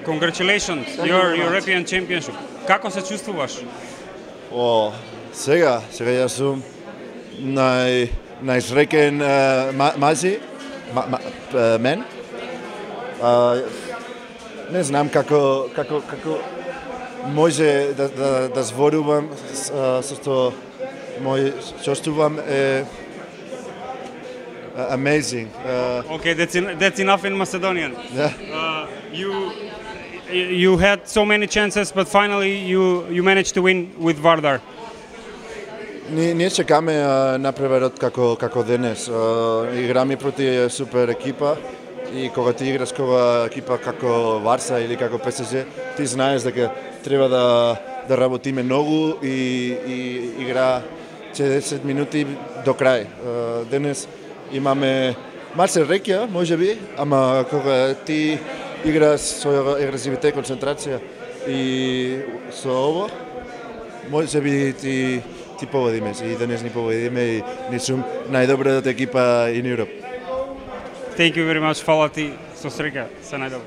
Congratulations, your European Championship. Kako se čustvуваš? Сега јас сум најсреќен мази, мен. Не знам како може да зборувам со што мој чувствувам amazing. Okay, that's enough in Macedonian. Yeah. You had so many chances, but finally you managed to win with Vardar. Ние чекаме напреварот како денес. Играме проти супер екипа и кога ти играш кога екипа како Варса или како ПСЖ, ти знаеш дека треба да работиме многу и игра 40 минути до крај. Денес имаме малце реќа, можеби, ама кога ти играш со агресивитет, концентрација и со ово, можеби ти победиме. И денес ни победиме и ни сум најдобрата екипа in Europe. Thank you very much, фала ти, со среќа, се најдобро.